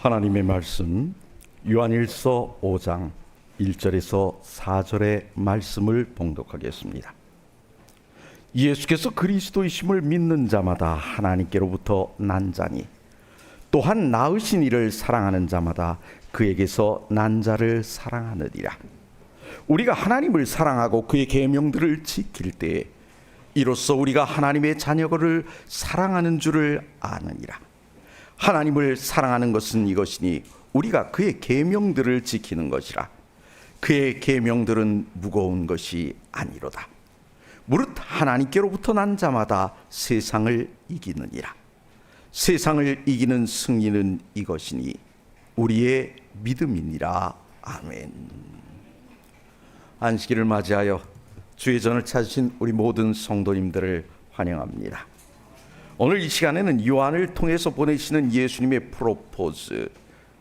하나님의 말씀 요한일서 5장 1절에서 4절의 말씀을 봉독하겠습니다. 예수께서 그리스도이심을 믿는 자마다 하나님께로부터 난 자니 또한 낳으신 이를 사랑하는 자마다 그에게서 난 자를 사랑하느니라. 우리가 하나님을 사랑하고 그의 계명들을 지킬 때에 이로써 우리가 하나님의 자녀를 사랑하는 줄을 아느니라. 하나님을 사랑하는 것은 이것이니 우리가 그의 계명들을 지키는 것이라. 그의 계명들은 무거운 것이 아니로다. 무릇 하나님께로부터 난 자마다 세상을 이기느니라. 세상을 이기는 승리는 이것이니 우리의 믿음이니라. 아멘. 안식일을 맞이하여 주의 전을 찾으신 우리 모든 성도님들을 환영합니다. 오늘 이 시간에는 요한을 통해서 보내시는 예수님의 프로포즈,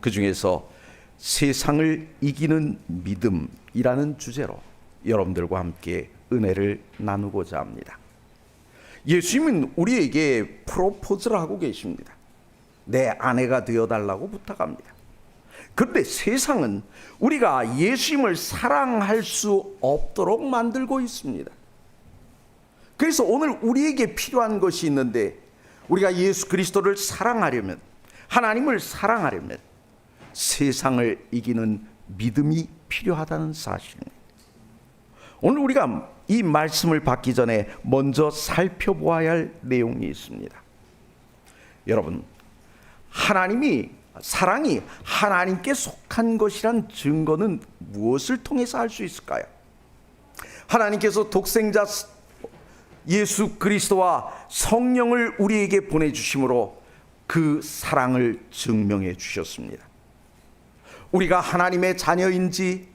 그 중에서 세상을 이기는 믿음이라는 주제로 여러분들과 함께 은혜를 나누고자 합니다. 예수님은 우리에게 프로포즈를 하고 계십니다. 내 아내가 되어달라고 부탁합니다. 그런데 세상은 우리가 예수님을 사랑할 수 없도록 만들고 있습니다. 그래서 오늘 우리에게 필요한 것이 있는데, 우리가 예수 그리스도를 사랑하려면, 하나님을 사랑하려면 세상을 이기는 믿음이 필요하다는 사실입니다. 오늘 우리가 이 말씀을 받기 전에 먼저 살펴보아야 할 내용이 있습니다. 여러분, 사랑이 하나님께 속한 것이란 증거는 무엇을 통해서 알 수 있을까요? 하나님께서 독생자 예수 그리스도와 성령을 우리에게 보내주심으로 그 사랑을 증명해 주셨습니다. 우리가 하나님의 자녀인지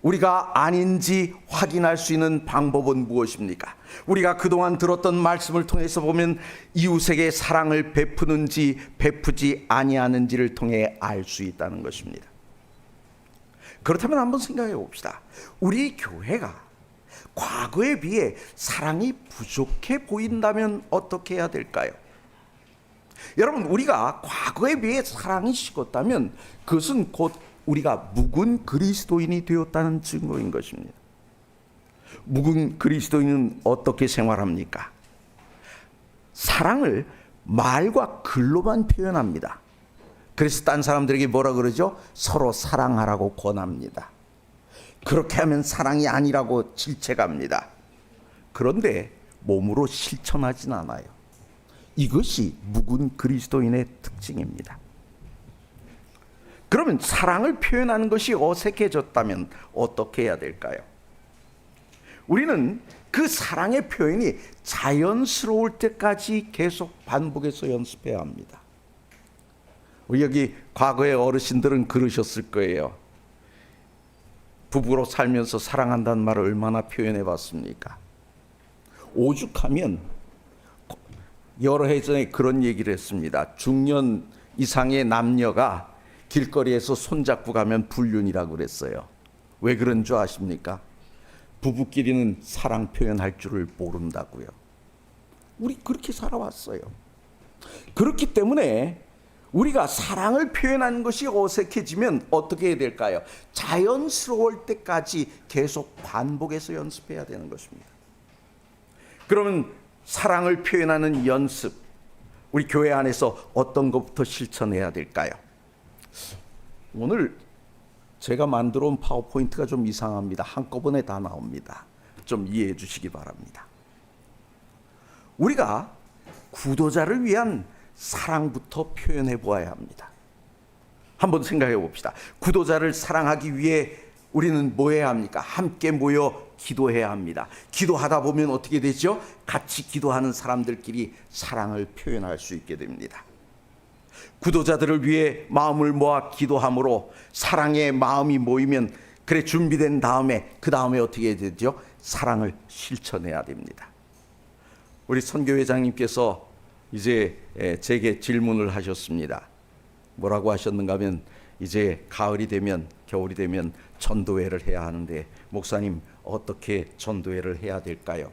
우리가 아닌지 확인할 수 있는 방법은 무엇입니까? 우리가 그동안 들었던 말씀을 통해서 보면 이웃에게 사랑을 베푸는지 베푸지 아니하는지를 통해 알 수 있다는 것입니다. 그렇다면 한번 생각해 봅시다. 우리 교회가 과거에 비해 사랑이 부족해 보인다면 어떻게 해야 될까요? 여러분, 우리가 과거에 비해 사랑이 식었다면 그것은 곧 우리가 묵은 그리스도인이 되었다는 증거인 것입니다. 묵은 그리스도인은 어떻게 생활합니까? 사랑을 말과 글로만 표현합니다. 그래서 딴 사람들에게 뭐라 그러죠? 서로 사랑하라고 권합니다. 그렇게 하면 사랑이 아니라고 질책합니다. 그런데 몸으로 실천하진 않아요. 이것이 묵은 그리스도인의 특징입니다. 그러면 사랑을 표현하는 것이 어색해졌다면 어떻게 해야 될까요? 우리는 그 사랑의 표현이 자연스러울 때까지 계속 반복해서 연습해야 합니다. 우리 여기 과거의 어르신들은 그러셨을 거예요. 부부로 살면서 사랑한다는 말을 얼마나 표현해 봤습니까? 오죽하면 여러 해 전에 그런 얘기를 했습니다. 중년 이상의 남녀가 길거리에서 손잡고 가면 불륜이라고 그랬어요. 왜 그런 줄 아십니까? 부부끼리는 사랑 표현할 줄을 모른다고요. 우리 그렇게 살아왔어요. 그렇기 때문에 우리가 사랑을 표현하는 것이 어색해지면 어떻게 해야 될까요? 자연스러울 때까지 계속 반복해서 연습해야 되는 것입니다. 그러면 사랑을 표현하는 연습, 우리 교회 안에서 어떤 것부터 실천해야 될까요? 오늘 제가 만들어 온 파워포인트가 좀 이상합니다. 한꺼번에 다 나옵니다. 좀 이해해 주시기 바랍니다. 우리가 구도자를 위한 사랑부터 표현해 보아야 합니다. 한번 생각해 봅시다. 구도자를 사랑하기 위해 우리는 뭐 해야 합니까? 함께 모여 기도해야 합니다. 기도하다 보면 어떻게 되죠? 같이 기도하는 사람들끼리 사랑을 표현할 수 있게 됩니다. 구도자들을 위해 마음을 모아 기도함으로 사랑의 마음이 모이면, 그래 준비된 다음에 그 다음에 어떻게 해야 되죠? 사랑을 실천해야 됩니다. 우리 선교회장님께서 이제 제게 질문을 하셨습니다. 뭐라고 하셨는가 하면, 이제 가을이 되면 겨울이 되면 전도회를 해야 하는데 목사님 어떻게 전도회를 해야 될까요?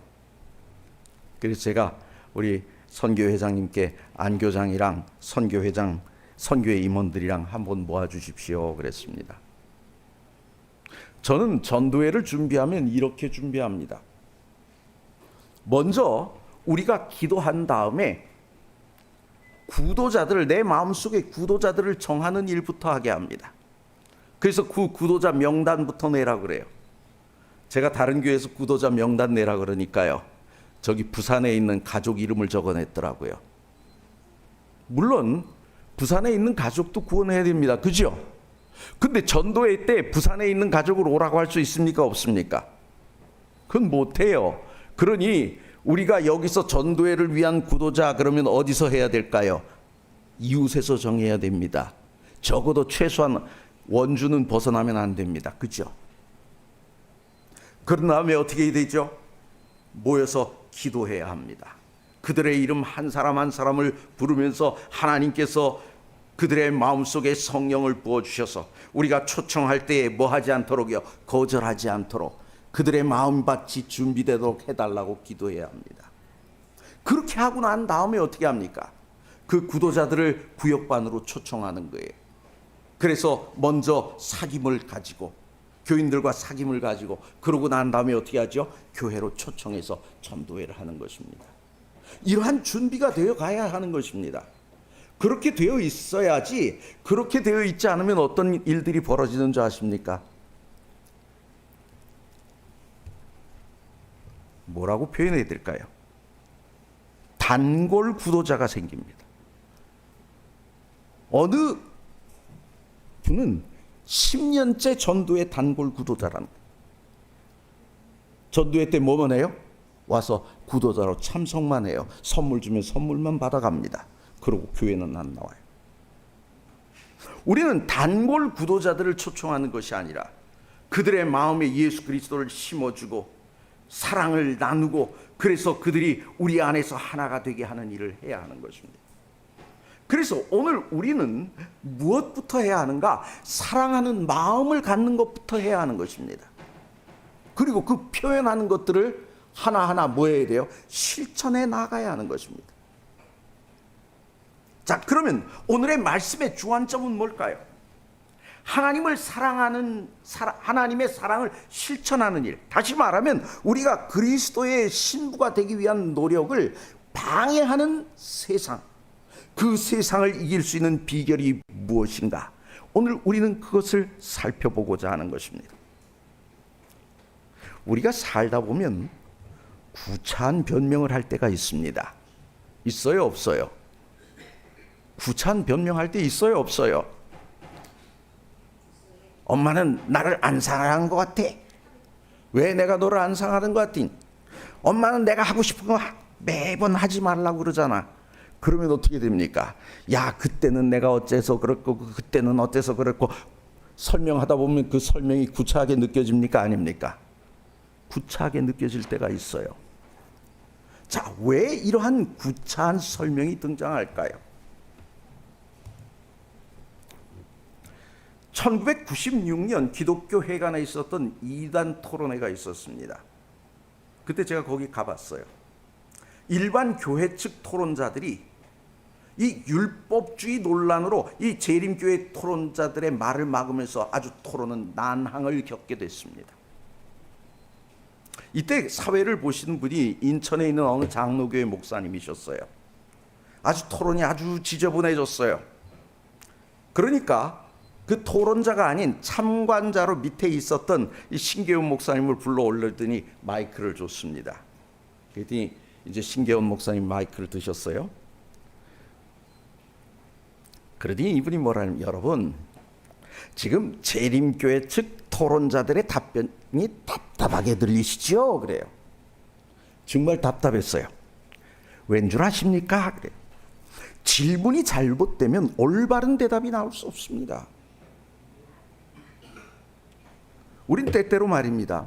그래서 제가 우리 선교회장님께 안교장이랑 선교회장 선교회 임원들이랑 한번 모아주십시오 그랬습니다. 저는 전도회를 준비하면 이렇게 준비합니다. 먼저 우리가 기도한 다음에 내 마음속에 구도자들을 정하는 일부터 하게 합니다. 그래서 그 구도자 명단부터 내라 그래요. 제가 다른 교회에서 구도자 명단 내라 그러니까요, 저기 부산에 있는 가족 이름을 적어냈더라고요. 물론 부산에 있는 가족도 구원해야 됩니다. 그죠? 근데 전도회 때 부산에 있는 가족을 오라고 할 수 있습니까? 없습니까? 그건 못해요. 그러니 우리가 여기서 전도회를 위한 구도자 그러면 어디서 해야 될까요? 이웃에서 정해야 됩니다. 적어도 최소한 원주는 벗어나면 안 됩니다. 그죠? 그런 다음에 어떻게 해야 되죠? 모여서 기도해야 합니다. 그들의 이름 한 사람 한 사람을 부르면서 하나님께서 그들의 마음속에 성령을 부어주셔서 우리가 초청할 때에 뭐 하지 않도록요, 거절하지 않도록 그들의 마음밭이 준비되도록 해달라고 기도해야 합니다. 그렇게 하고 난 다음에 어떻게 합니까? 그 구도자들을 구역반으로 초청하는 거예요. 그래서 먼저 사귐을 가지고, 교인들과 사귐을 가지고, 그러고 난 다음에 어떻게 하죠? 교회로 초청해서 전도회를 하는 것입니다. 이러한 준비가 되어 가야 하는 것입니다. 그렇게 되어 있어야지, 그렇게 되어 있지 않으면 어떤 일들이 벌어지는 줄 아십니까? 뭐라고 표현해야 될까요? 단골 구도자가 생깁니다. 어느 분은 10년째 전도의 단골 구도자라는 거예요. 전도회 때 뭐만 해요? 와서 구도자로 참석만 해요. 선물 주면 선물만 받아갑니다. 그리고 교회는 안 나와요. 우리는 단골 구도자들을 초청하는 것이 아니라 그들의 마음에 예수 그리스도를 심어주고 사랑을 나누고, 그래서 그들이 우리 안에서 하나가 되게 하는 일을 해야 하는 것입니다. 그래서 오늘 우리는 무엇부터 해야 하는가? 사랑하는 마음을 갖는 것부터 해야 하는 것입니다. 그리고 그 표현하는 것들을 하나하나 뭐 해야 돼요? 실천해 나가야 하는 것입니다. 자, 그러면 오늘의 말씀의 주안점은 뭘까요? 하나님을 사랑하는, 하나님의 사랑을 실천하는 일. 다시 말하면 우리가 그리스도의 신부가 되기 위한 노력을 방해하는 세상, 그 세상을 이길 수 있는 비결이 무엇인가? 오늘 우리는 그것을 살펴보고자 하는 것입니다. 우리가 살다 보면 구차한 변명을 할 때가 있습니다. 있어요, 없어요? 구차한 변명할 때 있어요, 없어요? 엄마는 나를 안 사랑하는 것 같아. 왜 내가 너를 안 사랑하는 것 같니? 엄마는 내가 하고 싶은 거 매번 하지 말라고 그러잖아. 그러면 어떻게 됩니까? 야, 그때는 내가 어째서 그랬고 그때는 어째서 그랬고, 설명하다 보면 그 설명이 구차하게 느껴집니까? 아닙니까? 구차하게 느껴질 때가 있어요. 자, 왜 이러한 구차한 설명이 등장할까요? 1996년 기독교 회관에 있었던 2단 토론회가 있었습니다. 그때 제가 거기 가봤어요. 일반 교회 측 토론자들이 이 율법주의 논란으로 이 재림교회 토론자들의 말을 막으면서 아주 토론은 난항을 겪게 됐습니다. 이때 사회를 보시는 분이 인천에 있는 어느 장로교회 목사님이셨어요. 아주 토론이 아주 지저분해졌어요. 그러니까 그 토론자가 아닌 참관자로 밑에 있었던 이 신계훈 목사님을 불러 올렸더니 마이크를 줬습니다. 그랬더니 이제 신계훈 목사님 마이크를 드셨어요. 그러더니 이분이 뭐라냐면, 여러분, 지금 재림교회 측 토론자들의 답변이 답답하게 들리시죠? 그래요. 정말 답답했어요. 왠 줄 아십니까? 그래요. 질문이 잘못되면 올바른 대답이 나올 수 없습니다. 우린 때때로 말입니다,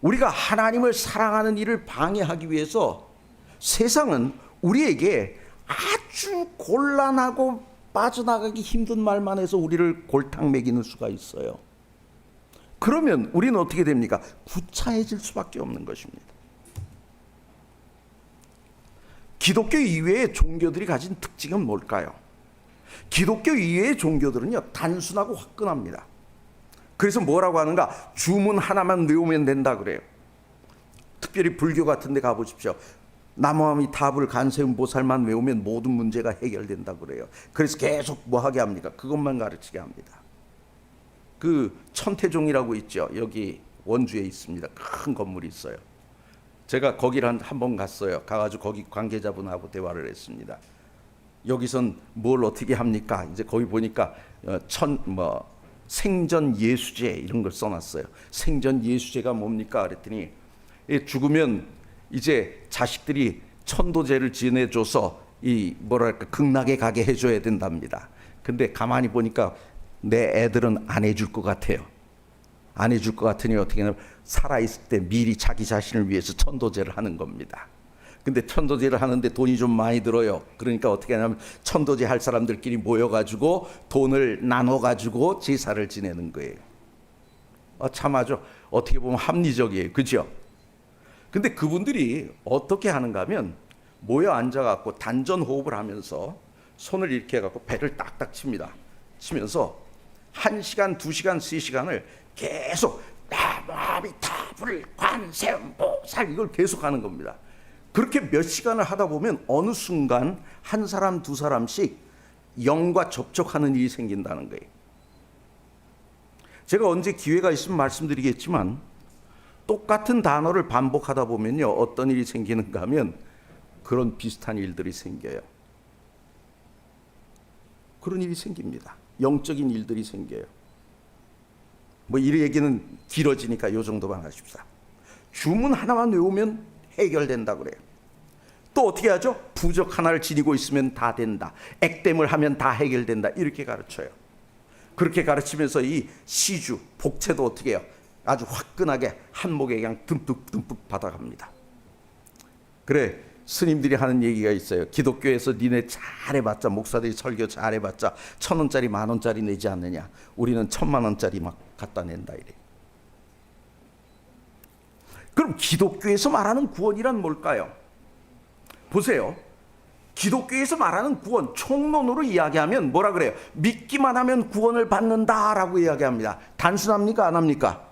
우리가 하나님을 사랑하는 일을 방해하기 위해서 세상은 우리에게 아주 곤란하고 빠져나가기 힘든 말만 해서 우리를 골탕 먹이는 수가 있어요. 그러면 우리는 어떻게 됩니까? 구차해질 수밖에 없는 것입니다. 기독교 이외의 종교들이 가진 특징은 뭘까요? 기독교 이외의 종교들은요, 단순하고 화끈합니다. 그래서 뭐라고 하는가? 주문 하나만 외우면 된다 그래요. 특별히 불교 같은 데 가보십시오. 나무아미 타불 간세음 보살만 외우면 모든 문제가 해결된다 그래요. 그래서 계속 뭐 하게 합니까? 그것만 가르치게 합니다. 그 천태종이라고 있죠. 여기 원주에 있습니다. 큰 건물이 있어요. 제가 거기를 한 번 갔어요. 가가지고 거기 관계자분하고 대화를 했습니다. 여기선 뭘 어떻게 합니까? 이제 거기 보니까 생전 예수제 이런 걸 써놨어요. 생전 예수제가 뭡니까? 그랬더니 죽으면 이제 자식들이 천도제를 지내줘서 이 뭐랄까 극락에 가게 해줘야 된답니다. 근데 가만히 보니까 내 애들은 안 해줄 것 같아요. 안 해줄 것 같으니 어떻게 하냐면 살아있을 때 미리 자기 자신을 위해서 천도제를 하는 겁니다. 근데 천도제를 하는데 돈이 좀 많이 들어요. 그러니까 어떻게 하냐면 천도제 할 사람들끼리 모여가지고 돈을 나눠가지고 제사를 지내는 거예요. 참하죠. 어떻게 보면 합리적이에요. 그죠? 근데 그분들이 어떻게 하는가 하면 모여 앉아갖고 단전 호흡을 하면서 손을 이렇게 해갖고 배를 딱딱 칩니다. 치면서 1시간, 2시간, 3시간을 계속 나무아미타불 관세음보살 이걸 계속 하는 겁니다. 그렇게 몇 시간을 하다 보면 어느 순간 한 사람, 두 사람씩 영과 접촉하는 일이 생긴다는 거예요. 제가 언제 기회가 있으면 말씀드리겠지만 똑같은 단어를 반복하다 보면요 어떤 일이 생기는가 하면 그런 비슷한 일들이 생겨요. 그런 일이 생깁니다. 영적인 일들이 생겨요. 뭐 이 얘기는 길어지니까 요 정도만 하십시다. 주문 하나만 외우면 해결된다 그래요. 또 어떻게 하죠? 부적 하나를 지니고 있으면 다 된다. 액땜을 하면 다 해결된다. 이렇게 가르쳐요. 그렇게 가르치면서 이 시주, 복채도 어떻게 해요? 아주 화끈하게 한목에 그냥 듬뿍듬뿍 받아갑니다. 그래, 스님들이 하는 얘기가 있어요. 기독교에서 니네 잘해봤자, 목사들이 설교 잘해봤자 1,000원짜리 10,000원짜리 내지 않느냐. 우리는 1,000,000원짜리 막 갖다 낸다 이래. 그럼 기독교에서 말하는 구원이란 뭘까요? 보세요. 기독교에서 말하는 구원, 총론으로 이야기하면 뭐라 그래요? 믿기만 하면 구원을 받는다라고 이야기합니다. 단순합니까? 안 합니까?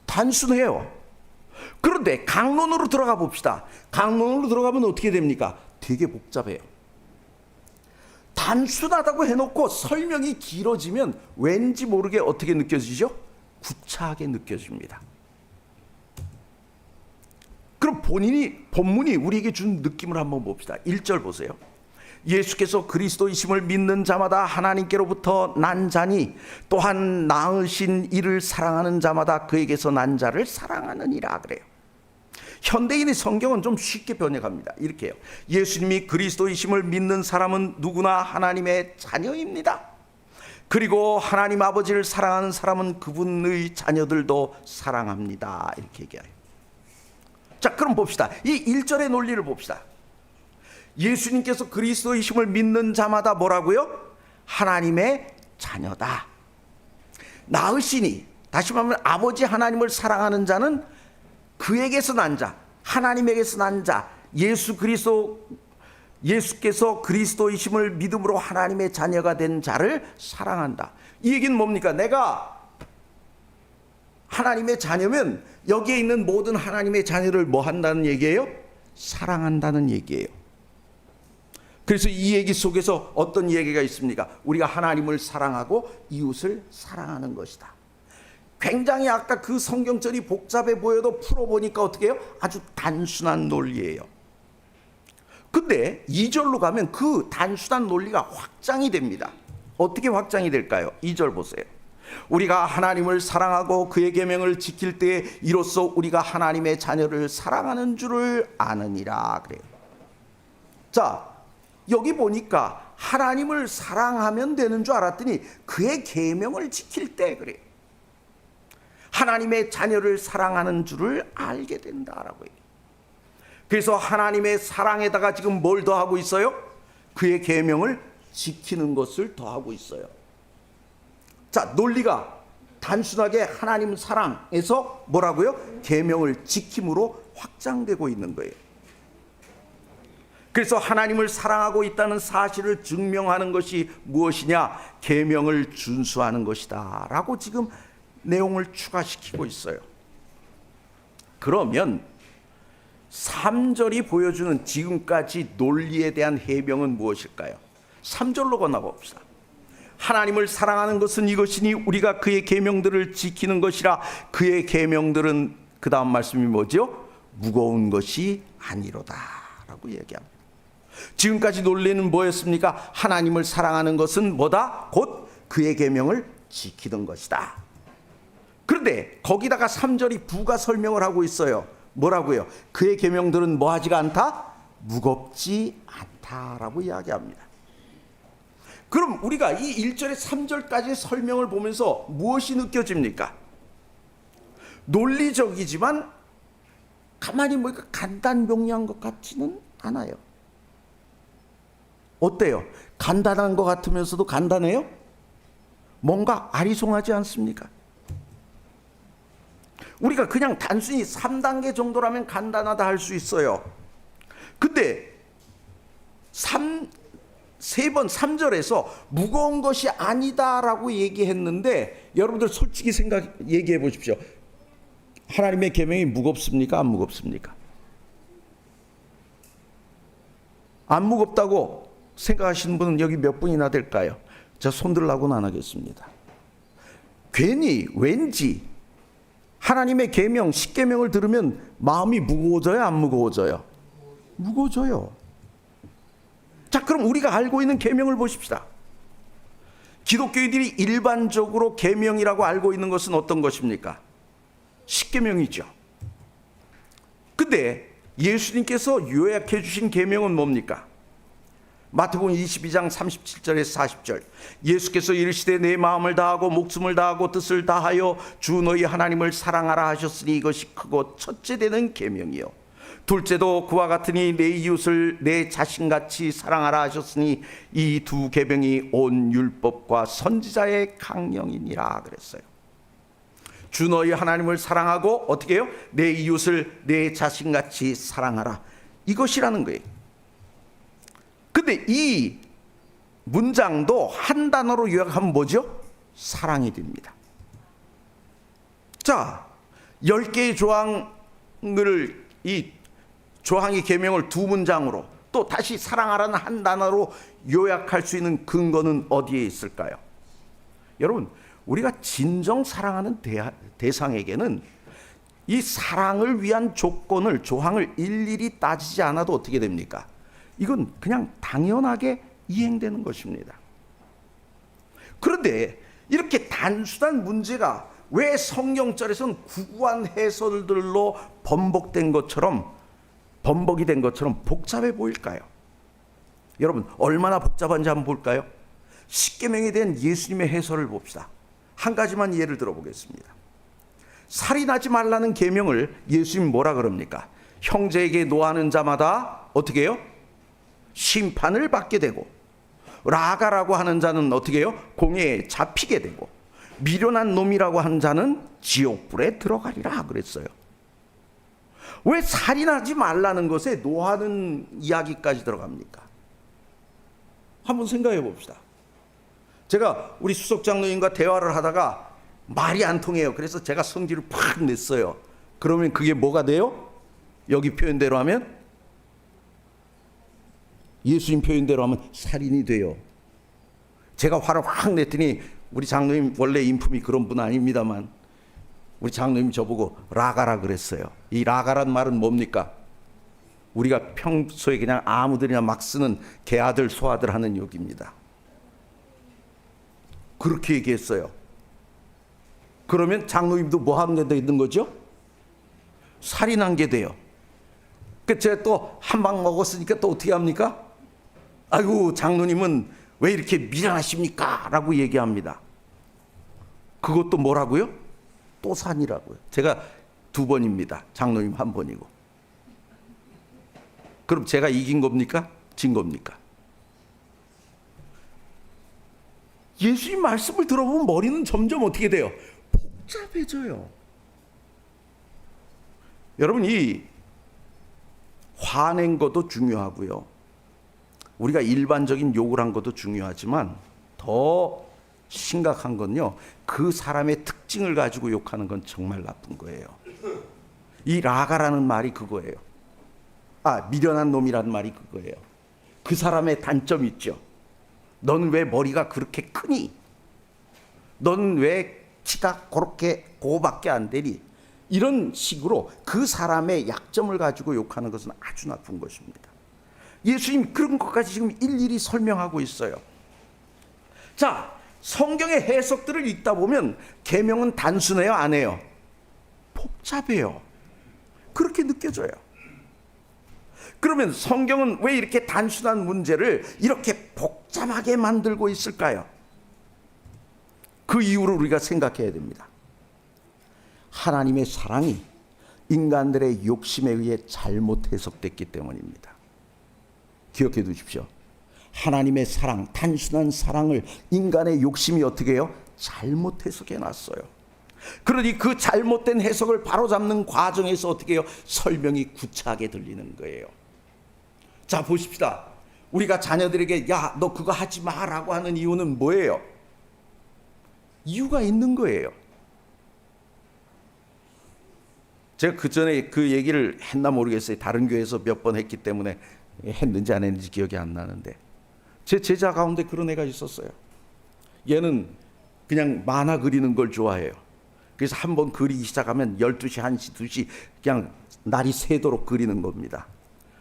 단순해요. 그런데 강론으로 들어가 봅시다. 강론으로 들어가면 어떻게 됩니까? 되게 복잡해요. 단순하다고 해놓고 설명이 길어지면 왠지 모르게 어떻게 느껴지죠? 구차하게 느껴집니다. 그럼 본문이 우리에게 준 느낌을 한번 봅시다. 1절 보세요. 예수께서 그리스도이심을 믿는 자마다 하나님께로부터 난 자니 또한 낳으신 이를 사랑하는 자마다 그에게서 난 자를 사랑하느니라 그래요. 현대인의 성경은 좀 쉽게 번역합니다. 이렇게 해요. 예수님이 그리스도이심을 믿는 사람은 누구나 하나님의 자녀입니다. 그리고 하나님 아버지를 사랑하는 사람은 그분의 자녀들도 사랑합니다. 이렇게 얘기해요. 자, 그럼 봅시다. 이 1절의 논리를 봅시다. 예수님께서 그리스도이심을 믿는 자마다 뭐라고요? 하나님의 자녀다. 낳으시니, 다시 말하면 아버지 하나님을 사랑하는 자는 그에게서 난 자, 하나님에게서 난 자, 예수께서 그리스도이심을 믿음으로 하나님의 자녀가 된 자를 사랑한다. 이 얘기는 뭡니까? 내가 하나님의 자녀면 여기에 있는 모든 하나님의 자녀를 뭐 한다는 얘기예요? 사랑한다는 얘기예요. 그래서 이 얘기 속에서 어떤 얘기가 있습니까? 우리가 하나님을 사랑하고 이웃을 사랑하는 것이다. 굉장히 아까 그 성경절이 복잡해 보여도 풀어보니까 어떻게 해요? 아주 단순한 논리예요. 근데 2절로 가면 그 단순한 논리가 확장이 됩니다. 어떻게 확장이 될까요? 2절 보세요. 우리가 하나님을 사랑하고 그의 계명을 지킬 때에 이로써 우리가 하나님의 자녀를 사랑하는 줄을 아느니라 그래요. 자, 여기 보니까 하나님을 사랑하면 되는 줄 알았더니 그의 계명을 지킬 때 그래요. 하나님의 자녀를 사랑하는 줄을 알게 된다라고 해요. 그래서 하나님의 사랑에다가 지금 뭘 더하고 있어요? 그의 계명을 지키는 것을 더하고 있어요. 자, 논리가 단순하게 하나님 사랑에서 뭐라고요? 계명을 지킴으로 확장되고 있는 거예요. 그래서 하나님을 사랑하고 있다는 사실을 증명하는 것이 무엇이냐? 계명을 준수하는 것이다 라고 지금 내용을 추가시키고 있어요. 그러면 3절이 보여주는 지금까지 논리에 대한 해명은 무엇일까요? 3절로 건너봅시다. 하나님을 사랑하는 것은 이것이니 우리가 그의 계명들을 지키는 것이라. 그의 계명들은 그 다음 말씀이 뭐죠? 무거운 것이 아니로다 라고 얘기합니다. 지금까지 논리는 뭐였습니까? 하나님을 사랑하는 것은 뭐다? 곧 그의 계명을 지키는 것이다. 그런데 거기다가 3절이 부가 설명을 하고 있어요. 뭐라고요? 그의 계명들은 뭐하지가 않다? 무겁지 않다라고 이야기합니다. 그럼 우리가 이 1절에 3절까지의 설명을 보면서 무엇이 느껴집니까? 논리적이지만 가만히 보니까 간단명료한 것 같지는 않아요. 어때요? 간단한 것 같으면서도 간단해요? 뭔가 아리송하지 않습니까? 우리가 그냥 단순히 3단계 정도라면 간단하다 할 수 있어요. 근데 3번 3절에서 무거운 것이 아니다라고 얘기했는데 여러분들 솔직히 얘기해 보십시오. 하나님의 계명이 무겁습니까? 안 무겁습니까? 안 무겁다고 생각하시는 분은 여기 몇 분이나 될까요? 저 손 들라고는 안 하겠습니다. 괜히 왠지 하나님의 계명, 십계명을 들으면 마음이 무거워져요? 안 무거워져요? 무거워져요. 자, 그럼 우리가 알고 있는 계명을 보십시다. 기독교인들이 일반적으로 계명이라고 알고 있는 것은 어떤 것입니까? 십계명이죠. 근데 예수님께서 요약해 주신 계명은 뭡니까? 마태복음 22장 37절에서 40절. 예수께서 이르시되 내 마음을 다하고 목숨을 다하고 뜻을 다하여 주 너희 하나님을 사랑하라 하셨으니 이것이 크고 첫째 되는 계명이요. 둘째도 그와 같으니 내 이웃을 내 자신같이 사랑하라 하셨으니 이 두 계명이 온 율법과 선지자의 강령이니라 그랬어요. 주 너희 하나님을 사랑하고 어떻게 해요? 내 이웃을 내 자신같이 사랑하라. 이것이라는 거예요. 근데 이 문장도 한 단어로 요약하면 뭐죠? 사랑이 됩니다. 자, 10개의 조항을 이 조항의 계명을 두 문장으로 또 다시 사랑하라는 한 단어로 요약할 수 있는 근거는 어디에 있을까요? 여러분, 우리가 진정 사랑하는 대상에게는 이 사랑을 위한 조건을 조항을 일일이 따지지 않아도 어떻게 됩니까? 이건 그냥 당연하게 이행되는 것입니다. 그런데 이렇게 단순한 문제가 왜 성경절에서는 구구한 해설들로 번복이 된 것처럼 복잡해 보일까요? 여러분, 얼마나 복잡한지 한번 볼까요? 십계명에 대한 예수님의 해설을 봅시다. 한 가지만 예를 들어보겠습니다. 살인하지 말라는 계명을 예수님 뭐라 그럽니까? 형제에게 노하는 자마다 어떻게 해요? 심판을 받게 되고, 라가라고 하는 자는 어떻게 해요? 공회에 잡히게 되고, 미련한 놈이라고 하는 자는 지옥불에 들어가리라 그랬어요. 왜 살인하지 말라는 것에 노하는 이야기까지 들어갑니까? 한번 생각해 봅시다. 제가 우리 수석장로님과 대화를 하다가 말이 안 통해요. 그래서 제가 성질을 팍 냈어요. 그러면 그게 뭐가 돼요? 여기 표현대로 하면, 예수님 표현대로 하면 살인이 돼요. 제가 화를 확 냈더니 우리 장로님 원래 인품이 그런 분 아닙니다만 우리 장로님 저보고 라가라 그랬어요. 이 라가란 말은 뭡니까? 우리가 평소에 그냥 아무들이나 막 쓰는 개아들 소아들 하는 욕입니다. 그렇게 얘기했어요. 그러면 장로님도 뭐 하는 게 되는 거죠? 살인한 게 돼요. 그 제가 또 한 방 먹었으니까 또 어떻게 합니까? 아이고, 장로님은 왜 이렇게 미련하십니까? 라고 얘기합니다. 그것도 뭐라고요? 또 산이라고요. 제가 2번입니다. 장로님 1번이고. 그럼 제가 이긴 겁니까? 진 겁니까? 예수님 말씀을 들어보면 머리는 점점 어떻게 돼요? 복잡해져요. 여러분, 이 화낸 것도 중요하고요. 우리가 일반적인 욕을 한 것도 중요하지만 더 심각한 건요, 그 사람의 특징을 가지고 욕하는 건 정말 나쁜 거예요. 이 라가라는 말이 그거예요. 미련한 놈이라는 말이 그거예요. 그 사람의 단점이 있죠. 넌 왜 머리가 그렇게 크니? 넌 왜 키가 그거밖에 안 되니? 이런 식으로 그 사람의 약점을 가지고 욕하는 것은 아주 나쁜 것입니다. 예수님 그런 것까지 지금 일일이 설명하고 있어요. 자, 성경의 해석들을 읽다 보면 계명은 단순해요, 안 해요? 복잡해요. 그렇게 느껴져요. 그러면 성경은 왜 이렇게 단순한 문제를 이렇게 복잡하게 만들고 있을까요? 그 이유를 우리가 생각해야 됩니다. 하나님의 사랑이 인간들의 욕심에 의해 잘못 해석됐기 때문입니다. 기억해 두십시오. 하나님의 사랑, 단순한 사랑을 인간의 욕심이 어떻게 해요? 잘못 해석해 놨어요. 그러니 그 잘못된 해석을 바로잡는 과정에서 어떻게 해요? 설명이 구차하게 들리는 거예요. 자, 보십시다. 우리가 자녀들에게 야, 너 그거 하지 마라고 하는 이유는 뭐예요? 이유가 있는 거예요. 제가 그 전에 그 얘기를 했나 모르겠어요. 다른 교회에서 몇 번 했기 때문에 했는지 안 했는지 기억이 안 나는데, 제 제자 가운데 그런 애가 있었어요. 얘는 그냥 만화 그리는 걸 좋아해요. 그래서 한번 그리기 시작하면 12시, 1시, 2시 그냥 날이 새도록 그리는 겁니다.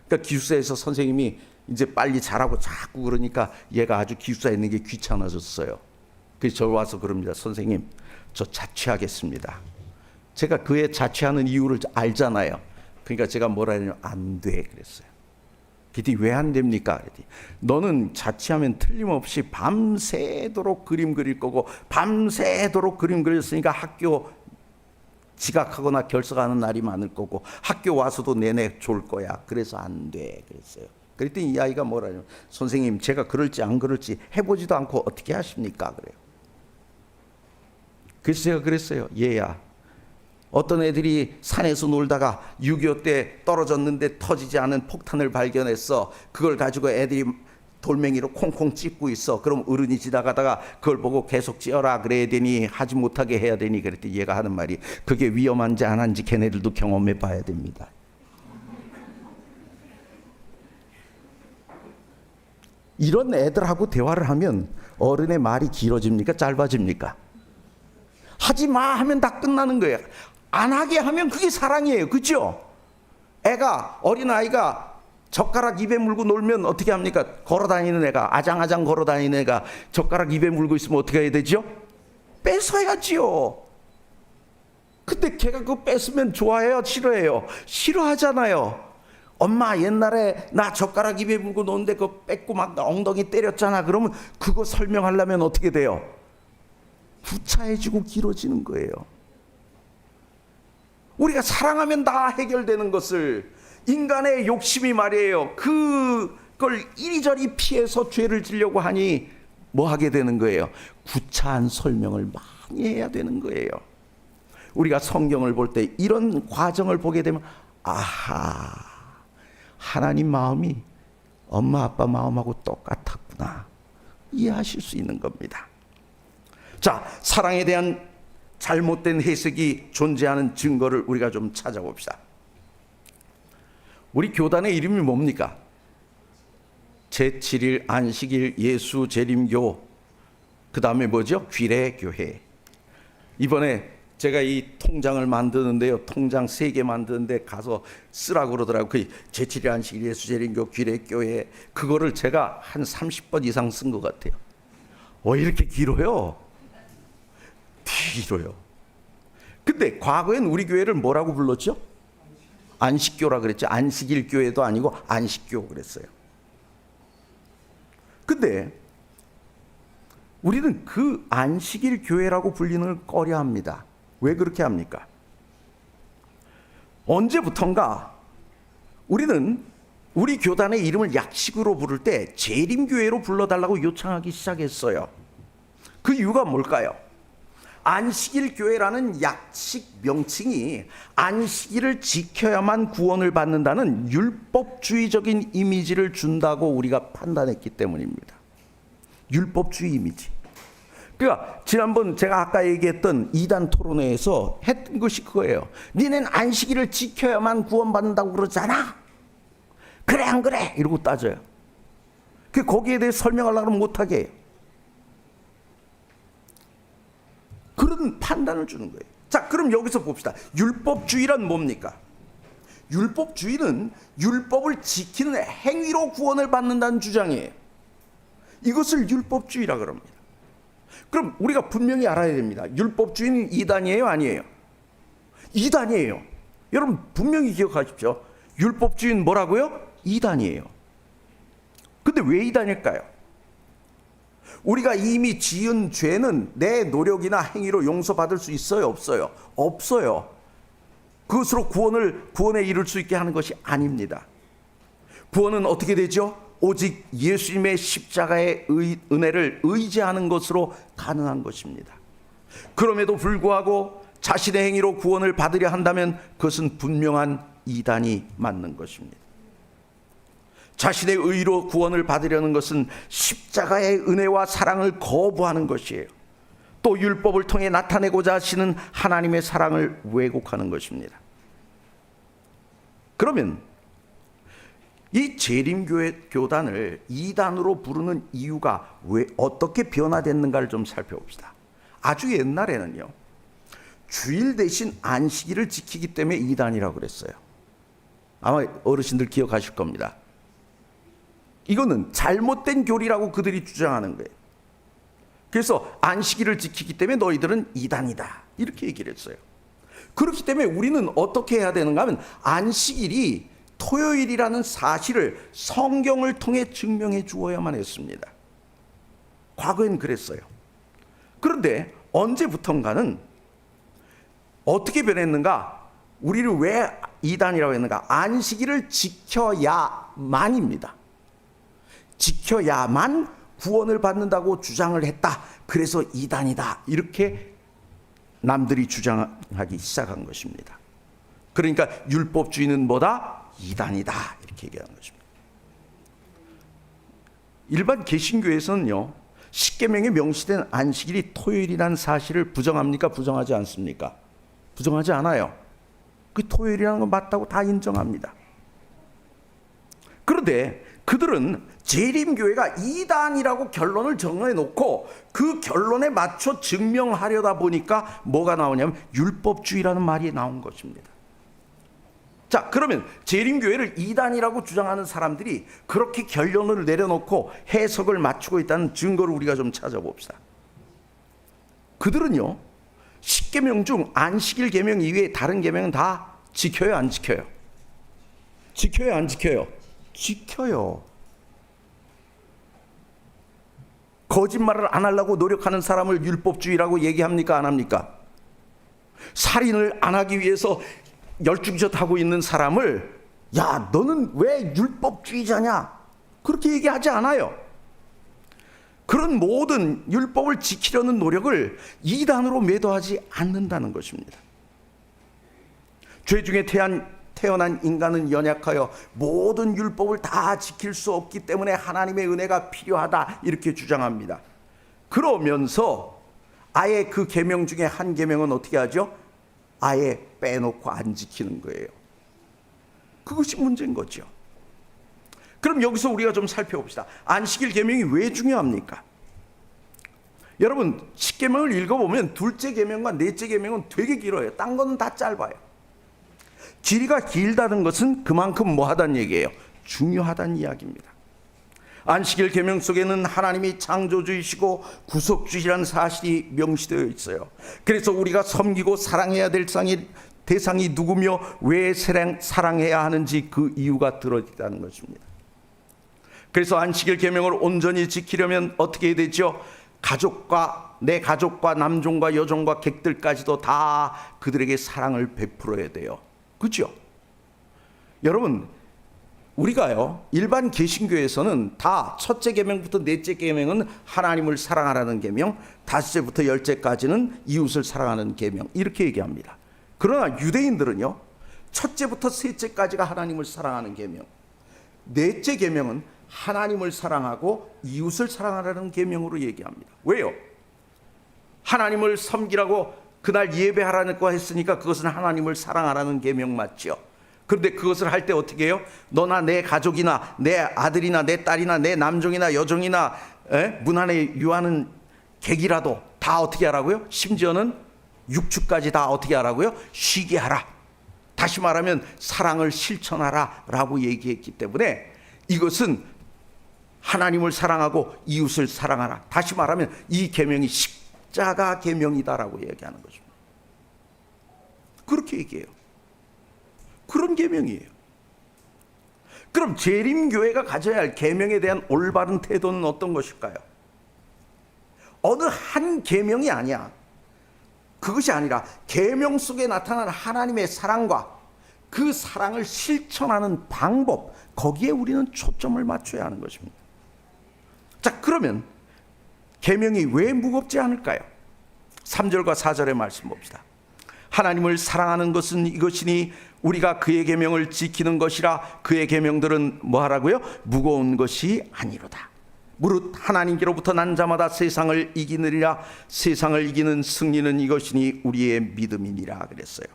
그러니까 기숙사에서 선생님이 이제 빨리 자라고 자꾸 그러니까 얘가 아주 기숙사에 있는 게 귀찮아졌어요. 그래서 저 와서 그럽니다. 선생님, 저 자취하겠습니다. 제가 그의 자취하는 이유를 알잖아요. 그러니까 제가 뭐라 하냐면 안 돼 그랬어요. 그랬더니 왜 안 됩니까? 그랬더니 너는 자취하면 틀림없이 밤새도록 그림 그릴 거고, 밤새도록 그림 그렸으니까 학교 지각하거나 결석하는 날이 많을 거고, 학교 와서도 내내 졸 거야. 그래서 안 돼 그랬어요. 그랬더니 이 아이가 뭐라냐면 선생님, 제가 그럴지 안 그럴지 해보지도 않고 어떻게 하십니까? 그래요. 그래서 제가 그랬어요. 얘야, 어떤 애들이 산에서 놀다가 6.25 때 떨어졌는데 터지지 않은 폭탄을 발견했어. 그걸 가지고 애들이 돌멩이로 콩콩 찢고 있어. 그럼 어른이 지나가다가 그걸 보고 계속 찌어라 그래야 되니, 하지 못하게 해야 되니. 그랬더니 얘가 하는 말이 그게 위험한지 안 한지 걔네들도 경험해 봐야 됩니다. 이런 애들하고 대화를 하면 어른의 말이 길어집니까? 짧아집니까? 하지 마 하면 다 끝나는 거예요. 안 하게 하면 그게 사랑이에요. 그렇죠? 애가, 어린아이가 젓가락 입에 물고 놀면 어떻게 합니까? 걸어다니는 애가, 아장아장 걸어다니는 애가 젓가락 입에 물고 있으면 어떻게 해야 되죠? 뺏어야지요. 근데 걔가 그거 뺏으면 좋아해요? 싫어해요? 싫어하잖아요. 엄마 옛날에 나 젓가락 입에 물고 노는데 그거 뺏고 막 엉덩이 때렸잖아. 그러면 그거 설명하려면 어떻게 돼요? 구차해지고 길어지는 거예요. 우리가 사랑하면 다 해결되는 것을 인간의 욕심이 말이에요. 그걸 이리저리 피해서 죄를 지려고 하니 뭐 하게 되는 거예요? 구차한 설명을 많이 해야 되는 거예요. 우리가 성경을 볼 때 이런 과정을 보게 되면 아하, 하나님 마음이 엄마 아빠 마음하고 똑같았구나 이해하실 수 있는 겁니다. 자, 사랑에 대한 잘못된 해석이 존재하는 증거를 우리가 좀 찾아봅시다. 우리 교단의 이름이 뭡니까? 제7일 안식일 예수 재림교, 그 다음에 뭐죠? 귀례교회. 이번에 제가 이 통장을 만드는데요, 통장 3개 만드는데 가서 쓰라고 그러더라고요. 그 제7일 안식일 예수 재림교 귀례교회, 그거를 제가 한 30번 이상 쓴 것 같아요. 이렇게 길어요? 길어요. 근데 과거엔 우리 교회를 뭐라고 불렀죠? 안식교라 그랬죠. 안식일 교회도 아니고 안식교 그랬어요. 근데 우리는 그 안식일 교회라고 불리는 걸 꺼려합니다. 왜 그렇게 합니까? 언제부턴가 우리는 우리 교단의 이름을 약식으로 부를 때 재림교회로 불러달라고 요청하기 시작했어요. 그 이유가 뭘까요? 안식일 교회라는 약식 명칭이 안식일을 지켜야만 구원을 받는다는 율법주의적인 이미지를 준다고 우리가 판단했기 때문입니다. 율법주의 이미지. 그러니까 지난번 제가 아까 얘기했던 이단 토론회에서 했던 것이 그거예요. 니는 안식일을 지켜야만 구원받는다고 그러잖아. 그래 안 그래? 이러고 따져요. 거기에 대해 설명하려고 하면 못하게 해요. 그런 판단을 주는 거예요. 자, 그럼 여기서 봅시다. 율법주의란 뭡니까? 율법주의는 율법을 지키는 행위로 구원을 받는다는 주장이에요. 이것을 율법주의라 그럽니다. 그럼 우리가 분명히 알아야 됩니다. 율법주의는 이단이에요, 아니에요? 이단이에요. 여러분 분명히 기억하십시오. 율법주의는 뭐라고요? 이단이에요. 근데 왜 이단일까요? 우리가 이미 지은 죄는 내 노력이나 행위로 용서받을 수 있어요, 없어요? 없어요. 그것으로 구원에 이를 수 있게 하는 것이 아닙니다. 구원은 어떻게 되죠? 오직 예수님의 십자가의 은혜를 의지하는 것으로 가능한 것입니다. 그럼에도 불구하고 자신의 행위로 구원을 받으려 한다면 그것은 분명한 이단이 맞는 것입니다. 자신의 의로 구원을 받으려는 것은 십자가의 은혜와 사랑을 거부하는 것이에요. 또 율법을 통해 나타내고자 하시는 하나님의 사랑을 왜곡하는 것입니다. 그러면 이 재림교단을 이단으로 부르는 이유가 왜 어떻게 변화됐는가를 좀 살펴봅시다. 아주 옛날에는요, 주일 대신 안식일을 지키기 때문에 이단이라고 그랬어요. 아마 어르신들 기억하실 겁니다. 이거는 잘못된 교리라고 그들이 주장하는 거예요. 그래서 안식일을 지키기 때문에 너희들은 이단이다, 이렇게 얘기를 했어요. 그렇기 때문에 우리는 어떻게 해야 되는가 하면 안식일이 토요일이라는 사실을 성경을 통해 증명해 주어야만 했습니다. 과거엔 그랬어요. 그런데 언제부턴가는 어떻게 변했는가? 우리를 왜 이단이라고 했는가? 안식일을 지켜야만입니다. 지켜야만 구원을 받는다고 주장을 했다. 그래서 이단이다. 이렇게 남들이 주장하기 시작한 것입니다. 그러니까 율법주의는 뭐다? 이단이다. 이렇게 얘기하는 것입니다. 일반 개신교에서는요, 십계명에 명시된 안식일이 토요일이라는 사실을 부정합니까? 부정하지 않습니까? 부정하지 않아요. 그 토요일이라는 건 맞다고 다 인정합니다. 그런데 그들은 재림교회가 이단이라고 결론을 정해놓고 그 결론에 맞춰 증명하려다 보니까 뭐가 나오냐면 율법주의라는 말이 나온 것입니다. 자, 그러면 재림교회를 이단이라고 주장하는 사람들이 그렇게 결론을 내려놓고 해석을 맞추고 있다는 증거를 우리가 좀 찾아봅시다. 그들은요, 십계명 중 안식일 계명 이외에 다른 계명은 다 지켜요, 안 지켜요? 지켜요, 안 지켜요? 지켜요. 거짓말을 안 하려고 노력하는 사람을 율법주의라고 얘기합니까, 안 합니까? 살인을 안 하기 위해서 열중젓 하고 있는 사람을 야, 너는 왜 율법주의자냐? 그렇게 얘기하지 않아요. 그런 모든 율법을 지키려는 노력을 이단으로 매도하지 않는다는 것입니다. 죄 중에 태어난 인간은 연약하여 모든 율법을 다 지킬 수 없기 때문에 하나님의 은혜가 필요하다, 이렇게 주장합니다. 그러면서 아예 그 계명 중에 한 계명은 어떻게 하죠? 아예 빼놓고 안 지키는 거예요. 그것이 문제인 거죠. 그럼 여기서 우리가 좀 살펴봅시다. 안식일 계명이 왜 중요합니까? 여러분, 십계명을 읽어보면 둘째 계명과 넷째 계명은 되게 길어요. 딴 거는 다 짧아요. 길이가 길다는 것은 그만큼 뭐하다는 얘기예요? 중요하다는 이야기입니다. 안식일 계명 속에는 하나님이 창조주이시고 구속주이라는 사실이 명시되어 있어요. 그래서 우리가 섬기고 사랑해야 될 대상이 누구며 왜 사랑해야 하는지 그 이유가 들어있다는 것입니다. 그래서 안식일 계명을 온전히 지키려면 어떻게 해야 되죠? 내 가족과 남종과 여종과 객들까지도 다 그들에게 사랑을 베풀어야 돼요. 그렇죠? 여러분, 우리가요, 일반 개신교에서는 다 첫째 계명부터 넷째 계명은 하나님을 사랑하라는 계명, 다섯째부터 열째까지는 이웃을 사랑하는 계명, 이렇게 얘기합니다. 그러나 유대인들은요, 첫째부터 셋째까지가 하나님을 사랑하는 계명, 넷째 계명은 하나님을 사랑하고 이웃을 사랑하라는 계명으로 얘기합니다. 왜요? 하나님을 섬기라고 그날 예배하라고 했으니까 그것은 하나님을 사랑하라는 계명 맞죠? 그런데 그것을 할 때 어떻게 해요? 너나 내 가족이나 내 아들이나 내 딸이나 내 남종이나 여종이나 문 안에 유하는 객이라도 다 어떻게 하라고요? 심지어는 육축까지 다 어떻게 하라고요? 쉬게 하라. 다시 말하면 사랑을 실천하라 라고 얘기했기 때문에 이것은 하나님을 사랑하고 이웃을 사랑하라. 다시 말하면 이 계명이 십자가 계명이다라고 얘기하는 것입니다. 그렇게 얘기해요. 그런 계명이에요. 그럼 재림교회가 가져야 할 계명에 대한 올바른 태도는 어떤 것일까요? 어느 한 계명이 아니야. 그것이 아니라 계명 속에 나타난 하나님의 사랑과 그 사랑을 실천하는 방법, 거기에 우리는 초점을 맞춰야 하는 것입니다. 자, 그러면 계명이 왜 무겁지 않을까요? 3절과 4절의 말씀 봅시다. 하나님을 사랑하는 것은 이것이니 우리가 그의 계명을 지키는 것이라. 그의 계명들은 뭐하라고요? 무거운 것이 아니로다. 무릇 하나님께로부터 난 자마다 세상을 이기느니라. 세상을 이기는 승리는 이것이니 우리의 믿음이니라 그랬어요.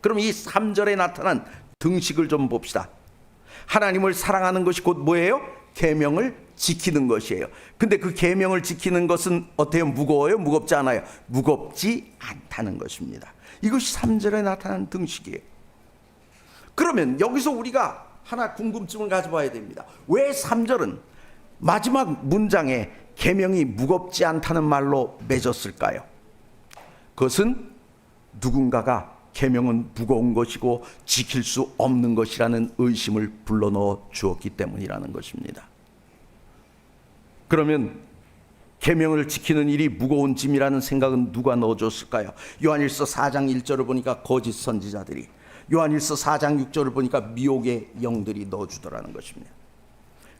그럼 이 3절에 나타난 등식을 좀 봅시다. 하나님을 사랑하는 것이 곧 뭐예요? 계명을 지키는 것이에요. 근데 그 계명을 지키는 것은 어때요? 무거워요? 무겁지 않아요? 무겁지 않다는 것입니다. 이것이 3절에 나타난 등식이에요. 그러면 여기서 우리가 하나 궁금증을 가져봐야 됩니다. 왜 3절은 마지막 문장에 계명이 무겁지 않다는 말로 맺었을까요? 그것은 누군가가 계명은 무거운 것이고 지킬 수 없는 것이라는 의심을 불러넣어 주었기 때문이라는 것입니다. 그러면 계명을 지키는 일이 무거운 짐이라는 생각은 누가 넣어줬을까요? 요한일서 4장 1절을 보니까 거짓 선지자들이, 요한일서 4장 6절을 보니까 미혹의 영들이 넣어주더라는 것입니다.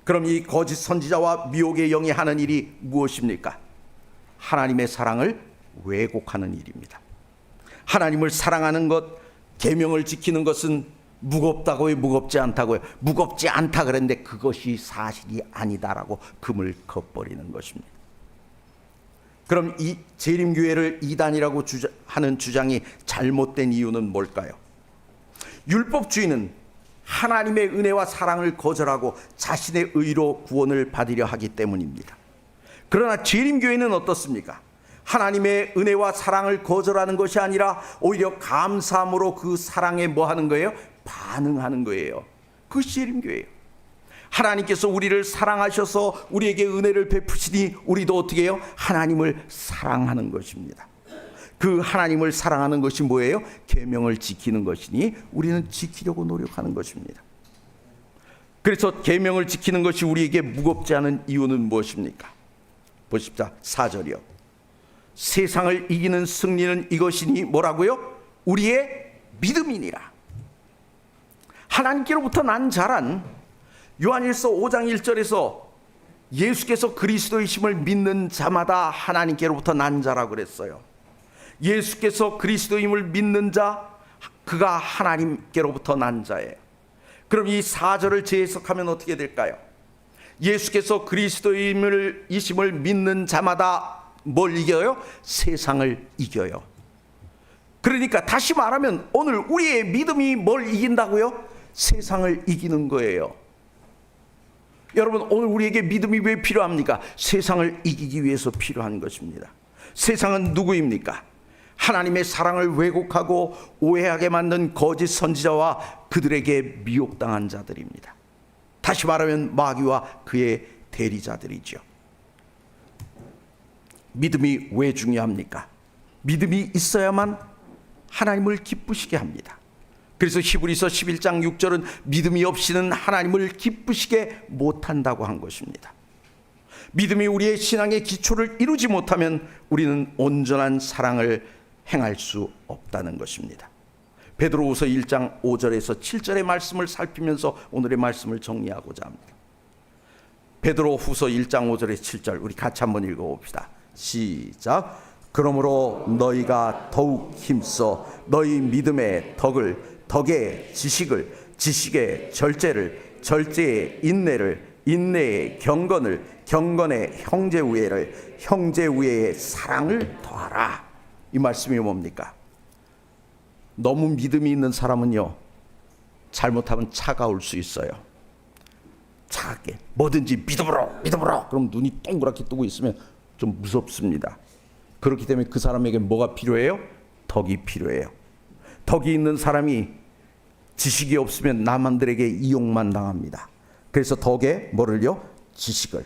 그럼 이 거짓 선지자와 미혹의 영이 하는 일이 무엇입니까? 하나님의 사랑을 왜곡하는 일입니다. 하나님을 사랑하는 것, 계명을 지키는 것은 무겁다고요? 무겁지 않다고요? 무겁지 않다 그랬는데 그것이 사실이 아니다라고 금을 걷버리는 것입니다. 그럼 이 재림교회를 이단이라고 하는 주장이 잘못된 이유는 뭘까요? 율법주의는 하나님의 은혜와 사랑을 거절하고 자신의 의로 구원을 받으려 하기 때문입니다. 그러나 재림교회는 어떻습니까? 하나님의 은혜와 사랑을 거절하는 것이 아니라 오히려 감사함으로 그 사랑에 뭐 하는 거예요? 반응하는 거예요. 그것이 재림교회예요. 하나님께서 우리를 사랑하셔서 우리에게 은혜를 베푸시니 우리도 어떻게 해요? 하나님을 사랑하는 것입니다. 그 하나님을 사랑하는 것이 뭐예요? 계명을 지키는 것이니 우리는 지키려고 노력하는 것입니다. 그래서 계명을 지키는 것이 우리에게 무겁지 않은 이유는 무엇입니까? 보십시오. 4절이요. 세상을 이기는 승리는 이것이니 뭐라고요? 우리의 믿음이니라. 하나님께로부터 난 자란, 요한일서 5장 1절에서 예수께서 그리스도이심을 믿는 자마다 하나님께로부터 난 자라고 그랬어요. 예수께서 그리스도임을 믿는 자, 그가 하나님께로부터 난 자예요. 그럼 이 4절을 재해석하면 어떻게 될까요? 예수께서 그리스도임을 믿는 자마다 뭘 이겨요? 세상을 이겨요. 그러니까 다시 말하면 오늘 우리의 믿음이 뭘 이긴다고요? 세상을 이기는 거예요. 여러분, 오늘 우리에게 믿음이 왜 필요합니까? 세상을 이기기 위해서 필요한 것입니다. 세상은 누구입니까? 하나님의 사랑을 왜곡하고 오해하게 만든 거짓 선지자와 그들에게 미혹당한 자들입니다. 다시 말하면 마귀와 그의 대리자들이죠. 믿음이 왜 중요합니까? 믿음이 있어야만 하나님을 기쁘시게 합니다. 그래서 히브리서 11장 6절은 믿음이 없이는 하나님을 기쁘시게 못한다고 한 것입니다. 믿음이 우리의 신앙의 기초를 이루지 못하면 우리는 온전한 사랑을 행할 수 없다는 것입니다. 베드로후서 1장 5절에서 7절의 말씀을 살피면서 오늘의 말씀을 정리하고자 합니다. 베드로후서 1장 5절에서 7절 우리 같이 한번 읽어봅시다. 시작. 그러므로 너희가 더욱 힘써 너희 믿음의 덕을, 덕의 지식을, 지식의 절제를, 절제의 인내를, 인내의 경건을, 경건의 형제우애를, 형제우애의 사랑을 더하라. 이 말씀이 뭡니까? 너무 믿음이 있는 사람은요, 잘못하면 차가울 수 있어요. 차갑게 뭐든지 믿음으로 그럼 눈이 동그랗게 뜨고 있으면 좀 무섭습니다. 그렇기 때문에 그 사람에게 뭐가 필요해요? 덕이 필요해요. 덕이 있는 사람이 지식이 없으면 남들에게 이용만 당합니다. 그래서 덕에 뭐를요? 지식을.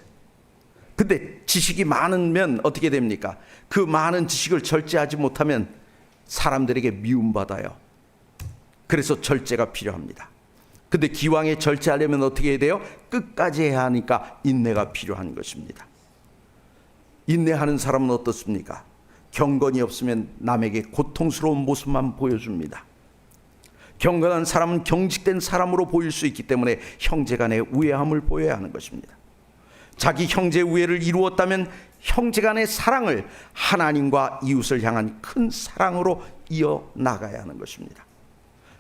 근데 지식이 많으면 어떻게 됩니까? 그 많은 지식을 절제하지 못하면 사람들에게 미움받아요. 그래서 절제가 필요합니다. 근데 기왕에 절제하려면 어떻게 해야 돼요? 끝까지 해야 하니까 인내가 필요한 것입니다. 인내하는 사람은 어떻습니까? 경건이 없으면 남에게 고통스러운 모습만 보여줍니다. 경건한 사람은 경직된 사람으로 보일 수 있기 때문에 형제간의 우애함을 보여야 하는 것입니다. 자기 형제 우애를 이루었다면 형제간의 사랑을 하나님과 이웃을 향한 큰 사랑으로 이어나가야 하는 것입니다.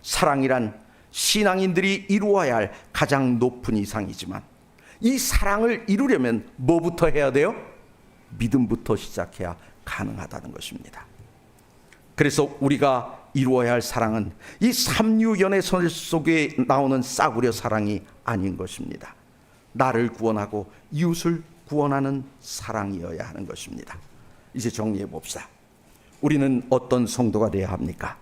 사랑이란 신앙인들이 이루어야 할 가장 높은 이상이지만 이 사랑을 이루려면 뭐부터 해야 돼요? 믿음부터 시작해야 가능하다는 것입니다. 그래서 우리가 이루어야 할 사랑은 이 삼류연애설 속에 나오는 싸구려 사랑이 아닌 것입니다. 나를 구원하고 이웃을 구원하는 사랑이어야 하는 것입니다. 이제 정리해 봅시다. 우리는 어떤 성도가 되어야 합니까?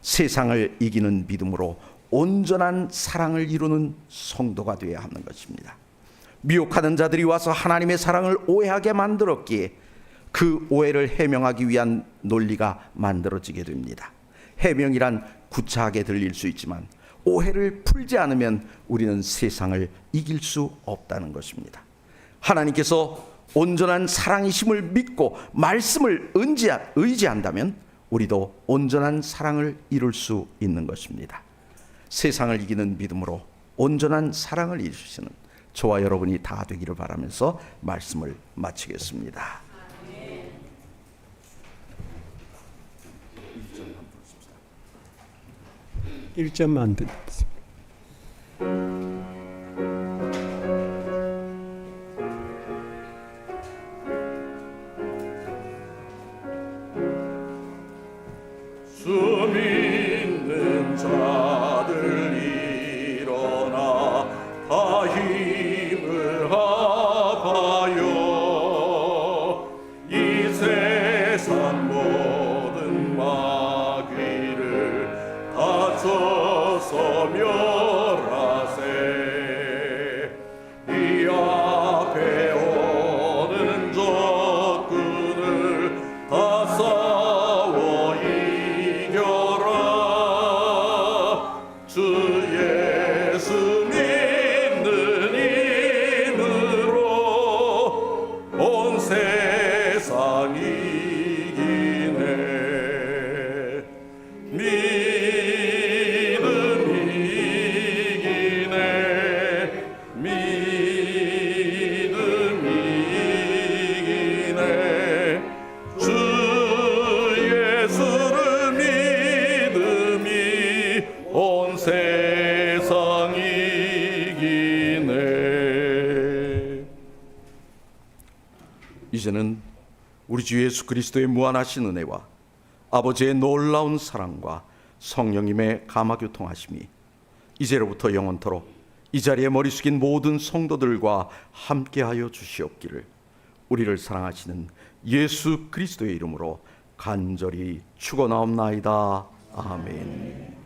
세상을 이기는 믿음으로 온전한 사랑을 이루는 성도가 되어야 하는 것입니다. 미혹하는 자들이 와서 하나님의 사랑을 오해하게 만들었기에 그 오해를 해명하기 위한 논리가 만들어지게 됩니다. 해명이란 구차하게 들릴 수 있지만 오해를 풀지 않으면 우리는 세상을 이길 수 없다는 것입니다. 하나님께서 온전한 사랑이심을 믿고 말씀을 의지한다면 우리도 온전한 사랑을 이룰 수 있는 것입니다. 세상을 이기는 믿음으로 온전한 사랑을 이루시는 저와 여러분이 다 되기를 바라면서 말씀을 마치겠습니다. 1점만 듣습니다. 주 믿는 자들 일어나 다 힘을 합하여 이 세상 모든 마귀를 다쳐서 멸하세. 이 앞에 오는 적군을 다 싸워 이겨라. 주 예수 믿는 힘으로 온 세상 이기네. 믿음 이기네. 믿음 이기네. 주 예수를 믿음이 온 세상 이기네. 이제는 우리 주 예수 그리스도의 무한하신 은혜와 아버지의 놀라운 사랑과 성령님의 감화교통하심이 이제로부터 영원토록 이 자리에 머리 숙인 모든 성도들과 함께하여 주시옵기를 우리를 사랑하시는 예수 그리스도의 이름으로 간절히 축원하옵나이다. 아멘.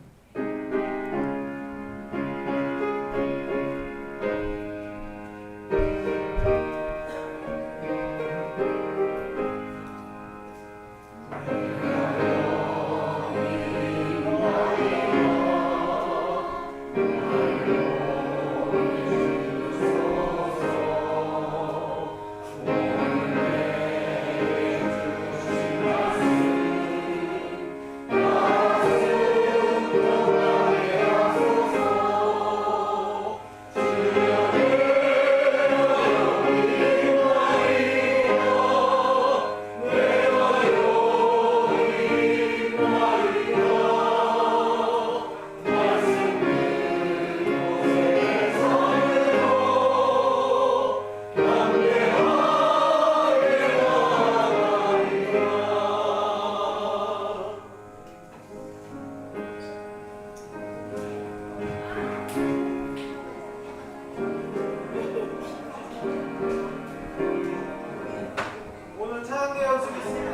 들어갈 수 있습니다.